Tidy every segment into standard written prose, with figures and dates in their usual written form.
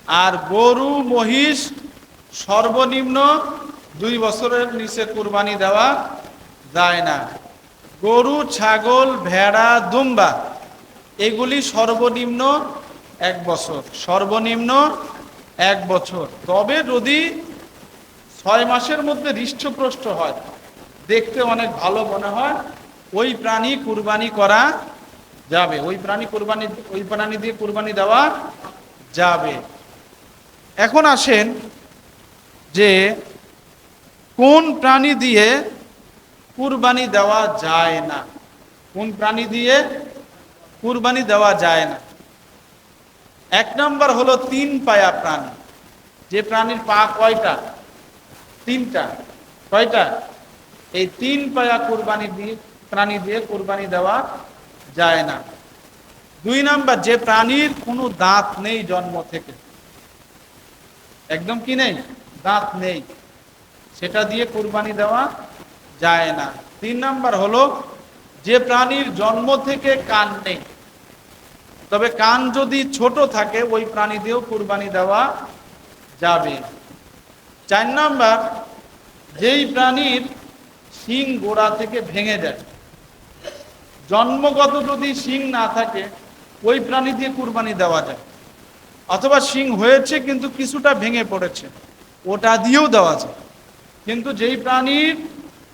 আর গরু মহিষ সর্বনিম্ন 2 বছরের নিচে কুরবানি দেওয়া যায় না। গরু ছাগল ভেড়া দুম্বা এগুলি সর্বনিম্ন 1 বছর, সর্বনিম্ন 1 বছর। তবে যদি 6 মাসের মধ্যে হৃষ্টপুষ্ট হয়, দেখতে অনেক ভালো মনে হয়, ওই প্রাণী কুরবানি করা যাবে, ওই প্রাণী দিয়ে কুরবানি দেওয়া যাবে। এখন আসেন যে কোন প্রাণী দিয়ে কুরবানি দেওয়া যায় না, কোন প্রাণী দিয়ে কুরবানি দেওয়া যায় না। 1 নম্বর হলো 3 পায়া প্রাণী। যে প্রাণীর পা কয়টা? 3টা। কয়টা? এই 3 পায়া প্রাণী দিয়ে কুরবানি দেওয়া যায় না। 2 নম্বর, যে প্রাণীর কোনো দাঁত নেই জন্ম থেকে, একদম কি নেই, দাঁত নেই, সেটা দিয়ে কুরবানি দেওয়া যায় না। 3 নম্বর হলো যে প্রাণীর জন্ম থেকে কান নেই, তবে কান যদি ছোট থাকে ওই প্রাণী দিয়েও কুরবানি দেওয়া যাবে। 4 নম্বর, যেই প্রাণীর শিং গোড়া থেকে ভেঙে যায়, জন্মগত যদি শিং না থাকে ওই প্রাণী দিয়ে কুরবানি দেওয়া যায়, অথবা শিং হয়েছে কিন্তু কিছুটা ভেঙে পড়েছে, ওটা দিয়েও দেওয়া যায়। কিন্তু যেই প্রাণীর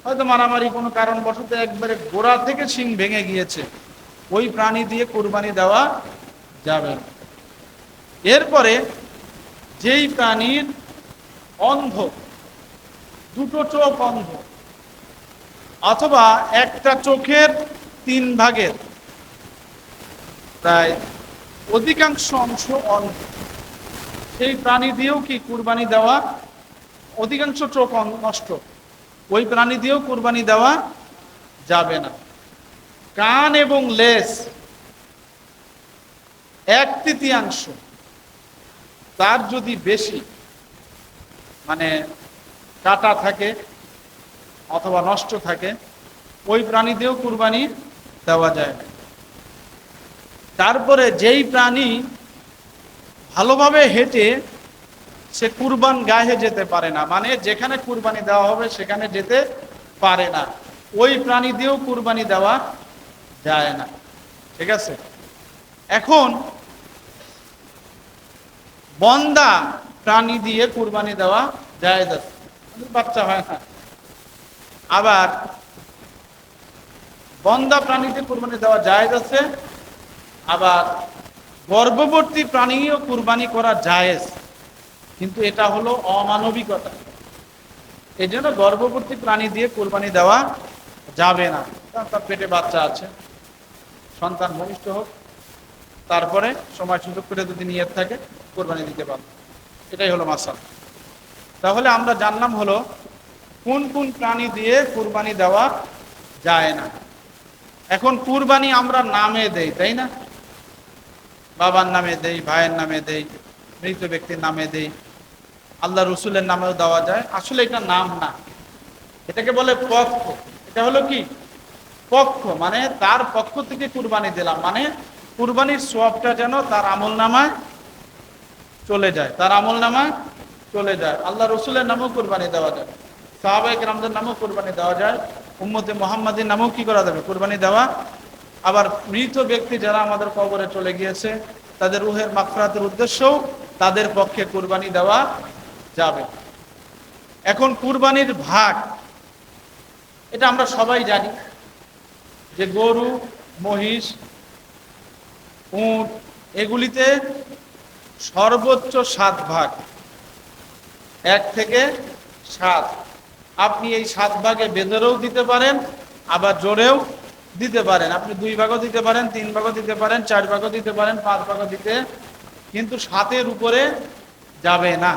হয়তো মারামারি কোনো কারণবশত একবারে গোড়া থেকে শিং ভেঙে গিয়েছে, ওই প্রাণী দিয়ে কুরবানি দেওয়া যাবে। এরপরে যেই প্রাণীর অন্ধ, 2টো চোখ অন্ধ, অথবা একটা চোখের 3 ভাগের প্রায় অধিকাংশ অংশ অন্ধ, সেই প্রাণী দিয়েও কি কুরবানি দেওয়া, অধিকাংশ চোখ নষ্ট, ওই প্রাণী দিয়েও কুরবানি দেওয়া যাবে না। কান এবং লেজ 1/3 তার যদি বেশি মানে কাটা থাকে অথবা নষ্ট থাকে, ওই প্রাণী দিয়েও কুরবানি দেওয়া যায় না। তারপরে যেই প্রাণী ভালোভাবে হেঁটে সে কুরবান গাহে যেতে পারে না, মানে যেখানে কুরবানি দেওয়া হবে সেখানে যেতে পারে না, ওই প্রাণী দিয়েও কুরবানি দেওয়া যায় না। ঠিক আছে? এখন বন্দা প্রাণী দিয়ে কুরবানি দেওয়া যায়, বাচ্চা হয় না। আবার বন্দা প্রাণীতে কুরবানি দেওয়া জায়েজ আছে, আবার গর্ভবতী প্রাণীও কুরবানি করা জায়েজ, কিন্তু এটা হলো অমানবিকতা। এই জন্য গর্ভবতী প্রাণী দিয়ে কুরবানি দেওয়া যাবে না। তার পেটে বাচ্চা আছে, সন্তান ভূমিষ্ঠ হোক, তারপরে সময় সুযোগ করে যদি নিয়ত থাকে কুরবানি দিতে পারবে। এটাই হলো মাসালা। তাহলে আমরা জানলাম হলো কোন কোন প্রাণী দিয়ে কুরবানি দেওয়া যায় না। এখন কুরবানি আমরা নামে দেই, তাই না? বাবার নামে দেই, ভাইয়ের নামে দেই, মৃত ব্যক্তির নামে দেই, আল্লাহ রসুলের নামেও দেওয়া যায়। আসলে এটা নাম না, এটাকে বলে পক্ষ। এটা হলো কি? পক্ষ, মানে তার পক্ষ থেকে কুরবানি দিলাম, মানে কুরবানির সওয়াবটা যেন তার আমলনামায় চলে যায়, তার আমলনামায় চলে যায়। আল্লাহ রসুলের নামেও কুরবানি দেওয়া যায়, সাহাবায়ে কেরামদের নামেও কুরবানি দেওয়া যায়, উম্মতে মুহাম্মাদির নামেও কি করা যাবে? কুরবানি দেওয়া। আবার মৃত ব্যক্তি যারা আমাদের কবরে চলে গিয়েছে তাদের রুহের মাগফিরাতের উদ্দেশ্যেও তাদের পক্ষে কুরবানি দেওয়া যাবে। এখন কুরবানির ভাগ, এটা আমরা সবাই জানি যে গরু মহিষ উট এগুলিতে সর্বোচ্চ 7 ভাগ, 1 থেকে 7। আপনি এই 7 ভাগে বেঁধেও দিতে পারেন, আবার জোরেও দিতে পারেন। আপনি 2 ভাগও দিতে পারেন, 3 ভাগও দিতে পারেন, 4 ভাগও দিতে পারেন, 5 ভাগও দিতে, কিন্তু 7-এর উপরে যাবে না।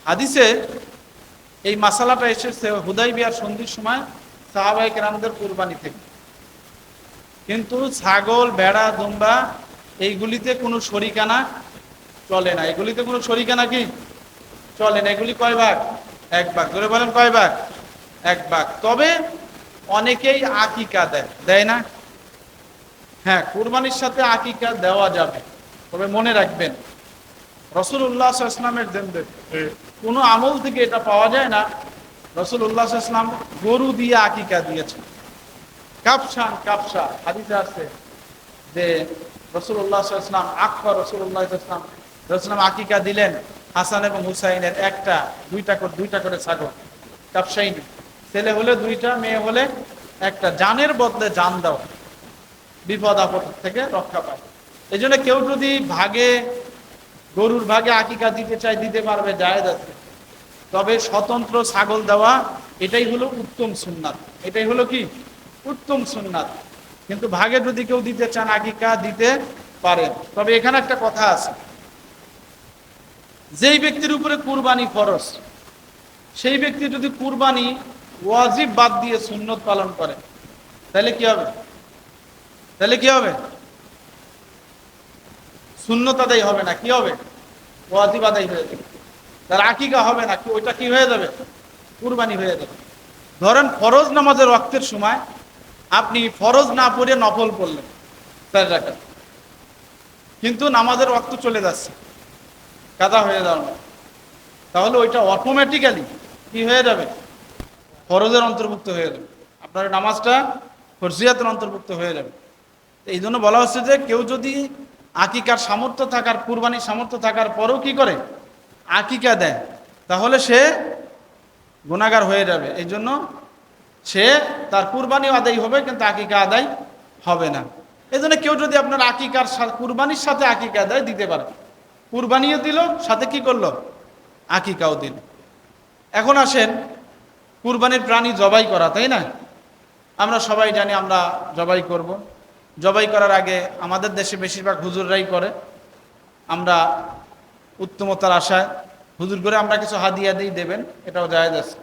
হাদিসে এই মাসালাটা এসেছে হুদাইবিয়ার সন্ধির সময় সাহাবায়ে কেরামদের কুরবানি থেকে। কিন্তু ছাগল ভেড়া দুম্বা এইগুলিতে কোনো শরিকানা চলে না, এগুলিতে কোনো শরিকানা কি চলে না। এগুলি কয় ভাগ? 1 ভাগ। ধরে বলেন কয় ভাগ? 1 ভাগ। তবে অনেকেই আকিকা দেয়, দেয় না? হ্যাঁ, কুরবানির সাথে আকিকা দেওয়া যাবে, তবে মনে রাখবেন রাসূলুল্লাহ সাল্লাল্লাহু আলাইহি ওয়াসাল্লামের কোনো আমল থেকে এটা পাওয়া যায় না রাসূলুল্লাহ সাল্লাল্লাহু আলাইহি ওয়াসাল্লাম গরু দিয়ে আকিকা দিয়েছেন। কাবসা হাদিসে আছে যে রাসূলুল্লাহ সাল্লাল্লাহু আলাইহি ওয়াসাল্লাম রাসূলুল্লাহ সাল্লাল্লাহু আলাইহি ওয়াসাল্লাম আকিকা দিলেন হাসান এবং হুসাইনের দুইটা করে ছাগল। কাবসাইনি, ছেলে হলে দুইটা, মেয়ে হলে একটা, জানের বদলে জান দাও, বিপদ আপদ থেকে রক্ষা পায়। এই জন্য কেউ যদি গরুর ভাগে আকিকা দিতে চায় দিতে পারবে, জায়েজ আছে। তবে স্বতন্ত্র ছাগল দেওয়া এটাই হলো উত্তম সুন্নাত, এটাই হলো কি উত্তম সুন্নাত। কিন্তু ভাগে যদি কেউ দিতে চান আকিকা দিতে পারেন। তবে এখানে একটা কথা আছে, যেই ব্যক্তির উপরে কুরবানি ফরজ সেই ব্যক্তি যদি কুরবানি ওয়াজিব বাদ দিয়ে সুন্নত পালন করে তাহলে কি হবে? সুন্নত আদায় হবে না, কি হবে? ওয়াজিব আদায় হয়ে যাবে। তার আকিকা হবে না, ওইটা কি হয়ে যাবে? কুরবানি হয়ে যাবে। ধরেন ফরজ নামাজের ওয়াক্তের সময় আপনি ফরজ না পড়ে নফল পড়লেন 4 রাকাত, কিন্তু নামাজের ওয়াক্ত চলে যাচ্ছে, কাজা হয়ে যাওয়ার মতো, তাহলে ওইটা অটোমেটিক্যালি কি হয়ে যাবে? ফরজের অন্তর্ভুক্ত হয়ে যাবে, আপনার নামাজটা ফরজিয়াতের অন্তর্ভুক্ত হয়ে যাবে। এই জন্য বলা হচ্ছে যে কেউ যদি আকিকার সামর্থ্য থাকার, কুরবানির সামর্থ্য থাকার পরেও কি করে? আকিকা দেয়, তাহলে সে গুনাহগার হয়ে যাবে। এই জন্য সে তার কুরবানিও আদায় হবে কিন্তু আকিকা আদায় হবে না। এই জন্য কেউ যদি আপনার কুরবানির সাথে আকিকা দেয় দিতে পারে, কুরবানিও দিল সাথে কি করলো? আকিকাও দিল। এখন আসেন কুরবানির প্রাণী জবাই করা, তাই না? আমরা সবাই জানি আমরা জবাই করব। জবাই করার আগে আমাদের দেশে বেশিরভাগ হুজুররাই করে, আমরা উত্তমতার আশায় হুজুর করে আমরা কিছু হাদিয়া দিই, দেবেন, এটাও জায়েজ আছে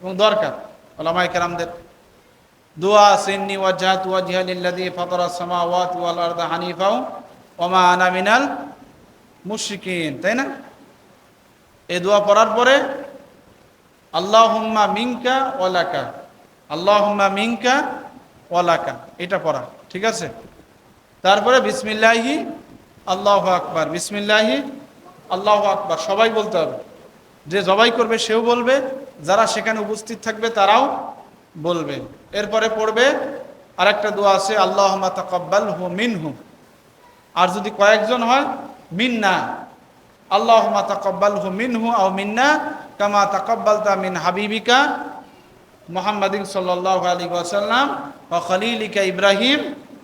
এবং দরকার। উলামায়ে কেরামদের দোয়া আছে, ইন্নী ওয়াজহাতু ওয়াজহিয়া লিল্লাযী ফাতারাস সামাওয়াতি ওয়াল আরদা হানিফা ওয়া মা আনা মিনাল মুশরিকিন, তাই না? এই দোয়া পড়ার পরে আল্লাহুম্মা মিনকা ওয়া লাকা, আল্লাহুম্মা মিনকা ওয়া লাকা, এটা পড়া, ঠিক আছে? তারপরে বিসমিল্লাহি আল্লাহু আকবার, বিসমিল্লাহি আল্লাহু আকবার সবাই বলতে হবে। যে জবাই করবে সেও বলবে, যারা সেখানে উপস্থিত থাকবে তারাও বলবে। এরপরে পড়বে আরেকটা দোয়া আছে, আল্লাহুম্মা তাকাব্বালহু মিনহু, আর যদি কয়েকজন হয় মিন্না, আল্লাহুম্মা তাকাব্বালহু মিনহু আও মিন্না কামা তাকাব্বালতা মিন হাবিবিকা মুহাম্মাদিন সাল্লাল্লাহু আলাইহি ওয়াসাল্লাম ওয়া খলিলিকা ইব্রাহিম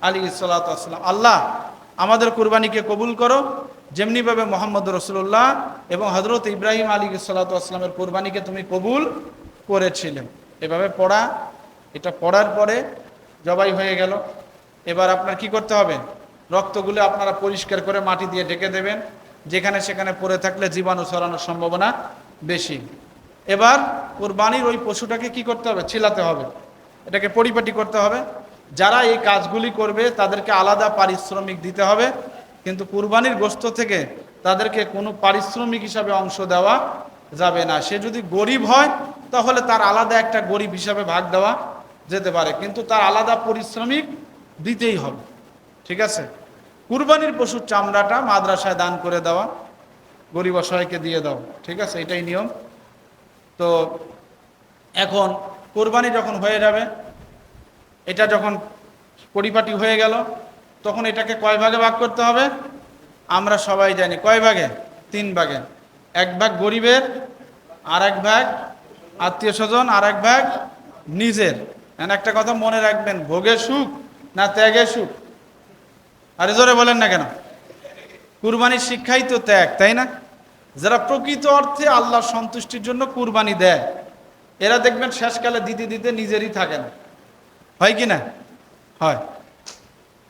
আলাইহিস সালাতু ওয়াসসালাম। আল্লাহ আমাদের কুরবানিকে কবুল করো যেমনিভাবে মুহাম্মদ রাসূলুল্লাহ এবং হযরত ইব্রাহিম আলাইহিস সালাতু ওয়াসসালামের কুরবানিকে তুমি কবুল করেছিলে। এভাবে পড়া, এটা পড়ার পরে জবাই হয়ে গেল। এবার আপনার কি করতে হবে? রক্তগুলো আপনারা পরিষ্কার করে মাটি দিয়ে ঢেকে দেবেন, যেখানে সেখানে পড়ে থাকলে জীবাণু ছড়ানোর সম্ভাবনা বেশি। এবার কুরবানির ওই পশুটাকে কি করতে হবে? ছিলাতে হবে, এটাকে পরিপাটি করতে হবে। যারা এই কাজগুলি করবে তাদেরকে আলাদা পারিশ্রমিক দিতে হবে, কিন্তু কুরবানির গোশত থেকে তাদেরকে কোনো পারিশ্রমিক হিসাবে অংশ দেওয়া যাবে না। সে যদি গরিব হয় তাহলে তার আলাদা একটা গরিব হিসাবে ভাগ দেওয়া যেতে পারে, কিন্তু তার আলাদা পারিশ্রমিক দিতেই হবে, ঠিক আছে? কুরবানির পশুর চামড়াটা মাদ্রাসায় দান করে দেওয়া, গরিব অসহায়কে দিয়ে দাও, ঠিক আছে? এটাই নিয়ম। তো এখন কোরবানি যখন হয়ে যাবে, এটা যখন পরিপাটি হয়ে গেল, তখন এটাকে কয় ভাগে ভাগ করতে হবে? আমরা সবাই জানি কয় ভাগে? 3 ভাগে। 1 ভাগ গরিবের, আর 1 ভাগ আত্মীয় স্বজন, আর 1 ভাগ নিজের। একটা কথা মনে রাখবেন, ভোগের সুখ না ত্যাগের সুখ? আরে জোরে বলেন না কেন? কুরবানির শিক্ষাই তো ত্যাগ, তাই না? যারা প্রকৃত অর্থে আল্লাহর সন্তুষ্টির জন্য কুরবানি দেয়, এরা দেখবেন শেষকালে দিতে দিতে নিজেরই থাকে না, হয় কি না? হয়।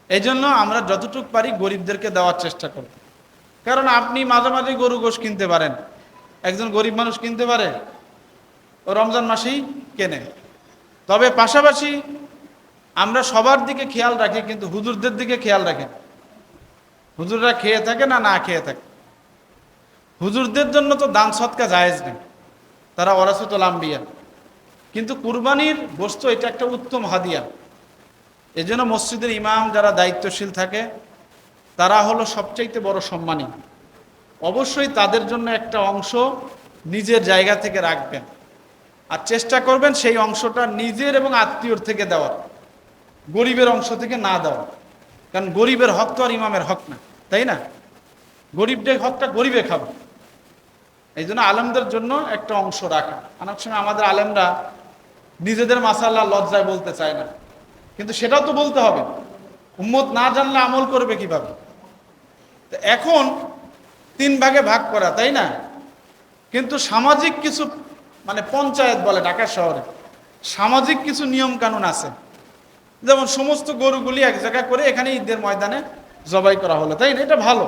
এই জন্য আমরা যতটুকু পারি গরিবদেরকে দেওয়ার চেষ্টা করি। কারণ আপনি মাঝে মাঝে গরু গোশ কিনতে পারেন, একজন গরিব মানুষ কিনতে পারে? ও রমজান মাসেই কেনে। তবে পাশাপাশি আমরা সবার দিকে খেয়াল রাখি, কিন্তু হুজুরদের দিকে খেয়াল রাখেন। হুজুররা খেয়ে থাকে না না খেয়ে থাকে? হুজুরদের জন্য তো দান সৎকা জায়েজ নেই, তারা ওয়ারাসাতুল আম্বিয়া, কিন্তু কুরবানির গোশত এটা একটা উত্তম হাদিয়া। এই জন্য মসজিদের ইমাম যারা দায়িত্বশীল থাকে তারা হলো সবচাইতে বড় সম্মানী। অবশ্যই তাদের জন্য একটা অংশ নিজের জায়গা থেকে রাখবেন, আর চেষ্টা করবেন সেই অংশটা নিজের এবং আত্মীয়র থেকে দেওয়ার, গরিবের অংশ থেকে না দেওয়া। কারণ গরিবের হক তো আর ইমামের হক না, তাই না? গরিবদের হকটা গরিবে খাবে। এই জন্য আলেমদের জন্য একটা অংশ রাখা। অনেক সময় আমাদের আলেমরা নিজেদের মাসাল্লাহ লজ্জায় বলতে চায় না, কিন্তু সেটাও তো বলতে হবে। উম্মত না জানলে আমল করবে কিভাবে? এখন 3 ভাগে ভাগ করা, তাই না? কিন্তু সামাজিক কিছু, মানে পঞ্চায়েত বলে ঢাকা শহরে, সামাজিক কিছু নিয়ম কানুন আছে। যেমন সমস্ত গরুগুলি এক জায়গায় করে এখানে ঈদের ময়দানে জবাই করা হলো, তাই না? এটা ভালো,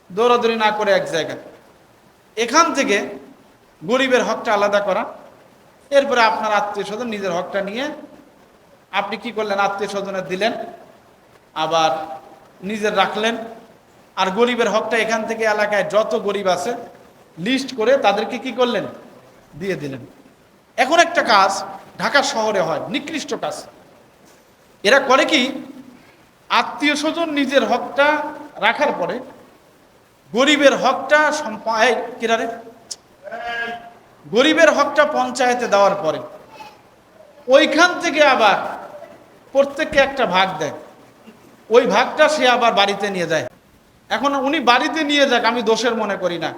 দৌড়াদৌড়ি না করে এক জায়গায়। এখান থেকে গরিবের হকটা আলাদা করা, এরপরে আপনার আত্মীয় স্বজন নিজের হকটা নিয়ে আপনি কি করলেন, আত্মীয় স্বজনের দিলেন, আবার নিজের রাখলেন। আর গরিবের হকটা এখান থেকে এলাকায় যত গরিব আছে লিস্ট করে তাদেরকে কি করলেন, দিয়ে দিলেন। এখন একটা কাজ ঢাকা শহরে হয়, নিকৃষ্ট কাজ। এরা করে কি, আত্মীয় স্বজন নিজের হকটা রাখার পরে গরিবের হকটা গরিবের হকটা পঞ্চায়েতে দেওয়ার পরে ওইখান থেকে আবার প্রত্যেককে একটা ভাগ দেয়। ওই ভাগটা সে আবার বাড়িতে নিয়ে যায়। এখন উনি বাড়িতে নিয়ে যাক, আমি দোষের মনে করি না,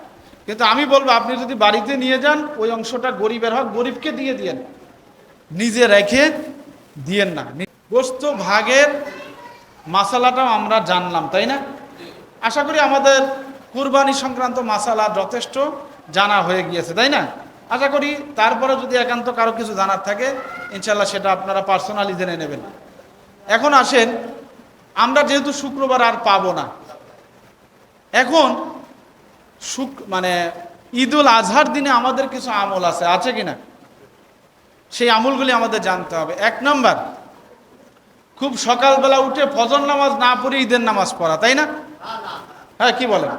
কিন্তু আমি বলবো আপনি যদি বাড়িতে নিয়ে যান ওই অংশটা গরিবের হক, গরিবকে দিয়ে দিয়েন, নিজে রেখে দিয়েন না। গোস্ত ভাগের মাসালাটাও আমরা জানলাম, তাই না? আশা করি আমাদের কুরবানি সংক্রান্ত মাসালা যথেষ্ট জানা হয়ে গিয়েছে, তাই না? আশা করি তারপরে যদি একান্ত কারো কিছু জানার থাকে ইনশাল্লাহ সেটা আপনারা পার্সোনালি জেনে নেবেন। এখন আসেন, আমরা যেহেতু শুক্রবার আর পাবো না, এখন মানে ঈদুল আজহার দিনে আমাদের কিছু আমল আছে কিনা, সেই আমলগুলি আমাদের জানতে হবে। 1 নম্বর, খুব সকালবেলা উঠে ফজর নামাজ না পড়ে ঈদের নামাজ পড়া, তাই না? হ্যাঁ, কি বলেন?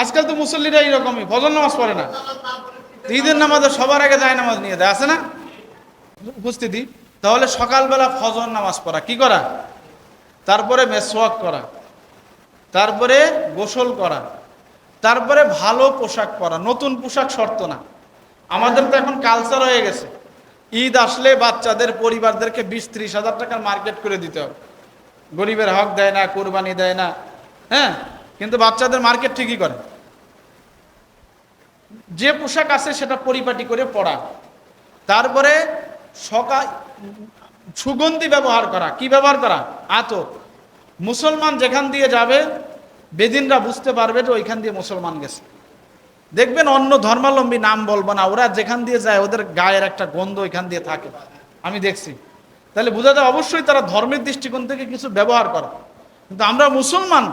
আজকাল তো মুসল্লিরা এইরকমই, ফজর নামাজ পড়ে না, ঈদের নামাজে সবার আগে যায় নামাজ নিয়ে দেয়, আছে না উপস্থিতি? তাহলে সকালবেলা ফজর নামাজ পড়া, কি করা, তারপরে মেসওয়াক করা, তারপরে গোসল করা, তারপরে ভালো পোশাক পরা। নতুন পোশাক শর্ত না, আমাদের তো এখন কালচার হয়ে গেছে, ঈদ আসলে বাচ্চাদের পরিবারদেরকে 20-30 হাজার টাকার মার্কেট করে দিতে হবে। গরিবের হক দেয় না, কোরবানি দেয় না, হ্যাঁ, কিন্তু বাচ্চাদের মার্কেট ঠিকই করে। যে পোশাক আছে সেটা পরিপাটি করে পরা। তারপরে সুগন্ধি ব্যবহার করা। কি ব্যবহার করা? আতর। মুসলমান যেখান দিয়ে যাবে বেদিনরা বুঝতে পারবে যে ওইখান দিয়ে মুসলমান গেছে। দেখবেন অন্য ধর্মাবলম্বী, নাম বলবো না, ওরা যেখান দিয়ে যায় ওদের গায়ের একটা গন্ধ ওইখান দিয়ে থাকে, আমি দেখছি। তাহলে বোঝা যায় অবশ্যই তারা ধর্মের দৃষ্টিকোণ থেকে কিছু ব্যবহার করে। কিন্তু আমরা মুসলমান,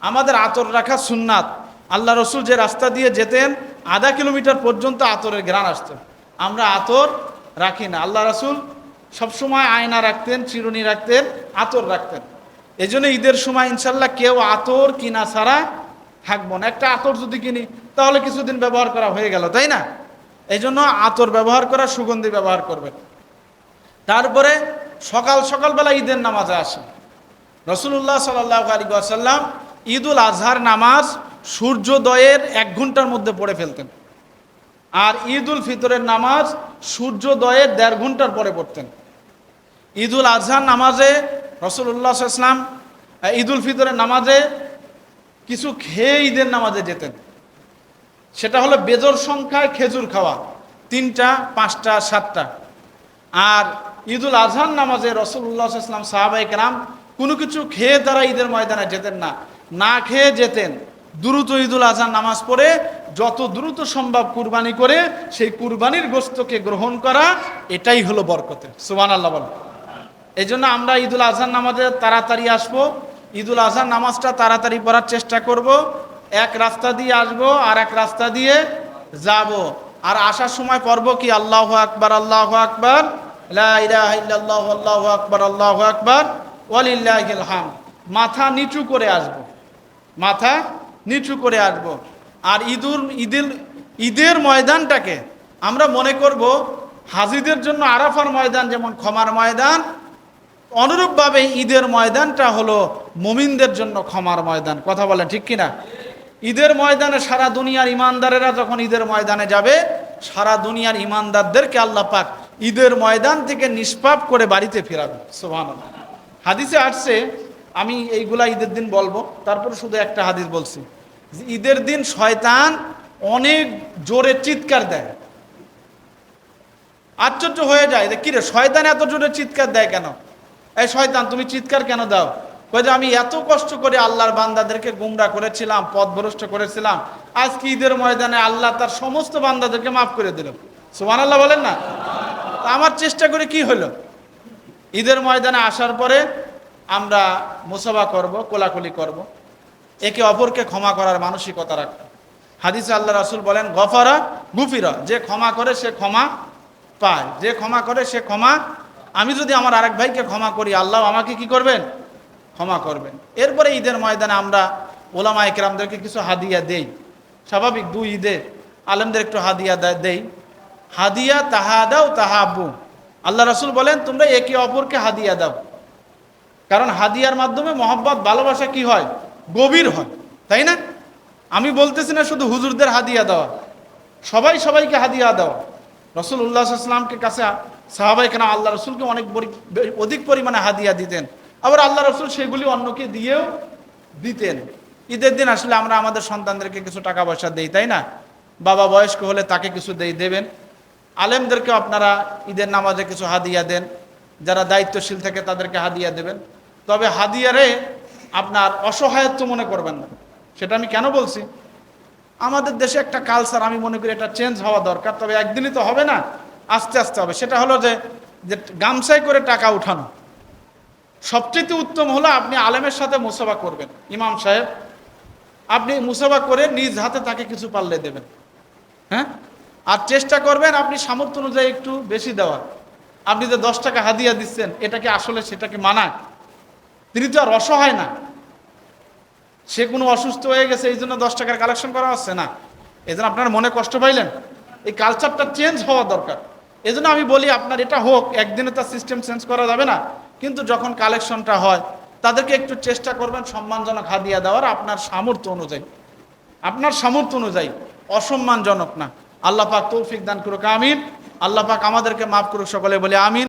আমাদের আতর রাখা সুন্নাত। আল্লাহ রসুল যে রাস্তা দিয়ে যেতেন 0.5 কিলোমিটার পর্যন্ত আতরের ঘ্রাণ আসতো, আমরা আতর রাখি না। আল্লাহ রসুল সবসময় আয়না রাখতেন, চিরুনি রাখতেন, আতর রাখতেন। এই জন্য ঈদের সময় ইনশাল্লাহ কেউ আতর কিনা ছাড়া থাকবো না। একটা আতর যদি কিনি তাহলে কিছুদিন ব্যবহার করা হয়ে গেল, তাই না? এই জন্য আতর ব্যবহার করা, সুগন্ধি ব্যবহার করবেন। তারপরে সকালবেলা ঈদের নামাজে আসেন। রাসূলুল্লাহ সাল্লাল্লাহু আলাইহি ওয়াসাল্লাম ঈদুল আজহার নামাজ সূর্যোদয়ের 1 ঘন্টার মধ্যে পড়ে ফেলতেন, আর ঈদুল ফিতরের নামাজ সূর্যোদয়ের 1.5 ঘন্টার পরে পড়তেন। ঈদুল আজহার নামাজে রাসূলুল্লাহ সাল্লাল্লাহু আলাইহি ওয়াসাল্লাম ঈদুল ফিতরের নামাজে কিছু খেয়ে ঈদের নামাজে যেতেন। সেটা হলো বেজোড় সংখ্যায় খেজুর খাওয়া, 3টা, 5টা, 7টা। আর ঈদুল আজহার নামাজে রাসূলুল্লাহ সাল্লাল্লাহু আলাইহি ওয়াসাল্লাম সাহাবায়ে কেরাম কোনো কিছু খেয়ে তারা ঈদের ময়দানে যেতেন না, না খেয়ে যেতেন। দ্রুত ঈদুল আজহার নামাজ পড়ে যত দ্রুত সম্ভব কুরবানি করে সেই কুরবানির গোশতকে গ্রহণ করা, এটাই হলো বরকতের। সুবহানাল্লাহ বলেন। এই জন্য আমরা ঈদুল আজহার নামাজে তাড়াতাড়ি আসবো, ঈদুল আজহার নামাজটা তাড়াতাড়ি পড়ার চেষ্টা করব। এক রাস্তা দিয়ে আসবো আর এক রাস্তা দিয়ে যাব। আর আসার সময় পড়বো কি, আল্লাহু আকবার, আল্লাহু আকবার, লা ইলাহা ইল্লাল্লাহ, আল্লাহু আকবার, আল্লাহু আকবার, ওয়ালিল্লাহিল হামদ। মাথা নিচু করে আসবো, মাথা নিচু করে আসবো। আর ঈদের ময়দানটাকে আমরা মনে করব হাজিদের জন্য আরাফার ময়দান যেমন ক্ষমার ময়দান, অনুরূপভাবে ঈদের ময়দানটা হলো মুমিনদের জন্য ক্ষমার ময়দান। কথা বলেন ঠিক কিনা? ঈদের ময়দানে সারা দুনিয়ার ইমানদারেরা যখন ঈদের ময়দানে যাবে, সারা দুনিয়ার ইমানদারদেরকে আল্লাহ পাক ঈদের ময়দান থেকে নিষ্পাপ করে বাড়িতে ফেরাবে। সুবহানাল্লাহ। হাদিসে আসছে, আমি এইগুলা ঈদের দিন বলবো, তারপর শুধু একটা হাদিস বলছি যে ঈদের দিন শয়তান অনেক জোরে চিৎকার দেয়। আশ্চর্য হয়ে যায় যে কিরে শয়তান এত জোরে চিৎকার দেয় কেন? এই শয়তান তুমি চিৎকার কেন দাও? কয় যে আমি এত কষ্ট করে আল্লাহর বান্দাদেরকে গুমরা করেছিলাম, পথভ্রষ্ট করেছিলাম, আজকে ঈদের ময়দানে আল্লাহ তার সমস্ত বান্দাদেরকে মাফ করে দিল। সুবহানাল্লাহ বলেন না? আমার চেষ্টা করে কি হলো? ঈদের ময়দানে আসার পরে আমরা মুসাফা করব, কোলাকুলি করব, একে অপরকে ক্ষমা করার মানসিকতা রাখব। হাদিসে আল্লাহ রাসূল বলেন গফারা গুফিরা, যে ক্ষমা করে সে ক্ষমা পায়, যে ক্ষমা করে সে ক্ষমা। আমি যদি আমার আরেক ভাইকে ক্ষমা করি, আল্লাহ আমাকে কি করবেন? ক্ষমা করবেন। এরপরে ঈদের ময়দানে আমরা ওলামায়ে কেরামদেরকে কিছু হাদিয়া দেই। স্বাভাবিক, দুই ঈদে আলেমদের একটু হাদিয়া দেই। হাদিয়া তাহাদাও তাহাবু, আল্লাহ রাসূল বলেন তোমরা একে অপরকে হাদিয়া দাও, কারণ হাদিয়ার মাধ্যমে মহব্বত ভালোবাসা কি হয়? গভীর হয়, তাই না? আমি বলতেছি না শুধু হুজুরদের হাদিয়া দেওয়া, সবাই সবাইকে হাদিয়া দেওয়া। রাসূলুল্লাহ সাল্লাল্লাহু আলাইহি ওয়াসাল্লামকে কাছে সাহাবায়ে কেরাম আল্লাহ রাসূলকে অধিক পরিমাণে হাদিয়া দিতেন, আবার আল্লাহ রাসূল সেগুলি অন্যকে দিয়েও দিতেন। ঈদের দিন আসলে আমরা আমাদের সন্তানদেরকে কিছু টাকা পয়সা দেই, তাই না? বাবা বয়স্ক হলে তাকে কিছু দেবেন। আলেমদেরকেও আপনারা ঈদের নামাজে কিছু হাদিয়া দেন, যারা দায়িত্বশীল থাকে তাদেরকে হাদিয়া দেবেন। তবে হাদিয়ারে আপনার অসহায়ত্ব মনে করবেন না। সেটা আমি কেন বলছি? আমাদের দেশে একটা কালচার, আমি মনে করি এটা চেঞ্জ হওয়া দরকার, তবে একদিনই তো হবে না, আস্তে আস্তে হবে। সেটা হলো যে গামছাই করে টাকা উঠানো। সবচেয়ে উত্তম হলো আপনি আলেমের সাথে মুসাফা করবেন, ইমাম সাহেব আপনি মুসাফা করে নিজ হাতে তাকে কিছু পারলে দেবেন, হ্যাঁ? আর চেষ্টা করবেন আপনি সামর্থ্য অনুযায়ী একটু বেশি দেওয়ার। আপনি যে 10 টাকা হাদিয়া দিচ্ছেন, এটা কি আসলে সেটাকে মানায়? তিনি তো আর অসহায় না, সে কোনো অসুস্থ হয়ে গেছে এই জন্য 10 টাকার কালেকশন করা হচ্ছে না। এই জন্য আপনার মনে কষ্ট পাইলেন? এই কালচারটা চেঞ্জ হওয়া দরকার। এই জন্য আমি বলি আপনার এটা হোক, একদিনে তার সিস্টেম চেঞ্জ করা যাবে না, কিন্তু যখন কালেকশনটা হয় তাদেরকে একটু চেষ্টা করবেন সম্মানজনক হাদিয়া দেওয়ার, আপনার সামর্থ্য অনুযায়ী, আপনার সামর্থ্য অনুযায়ী, অসম্মানজনক না। আল্লাহ পাক তৌফিক দান করুক, আমিন। আল্লাহ পাক আমাদেরকে মাফ করুক, সকলে বলে আমিন।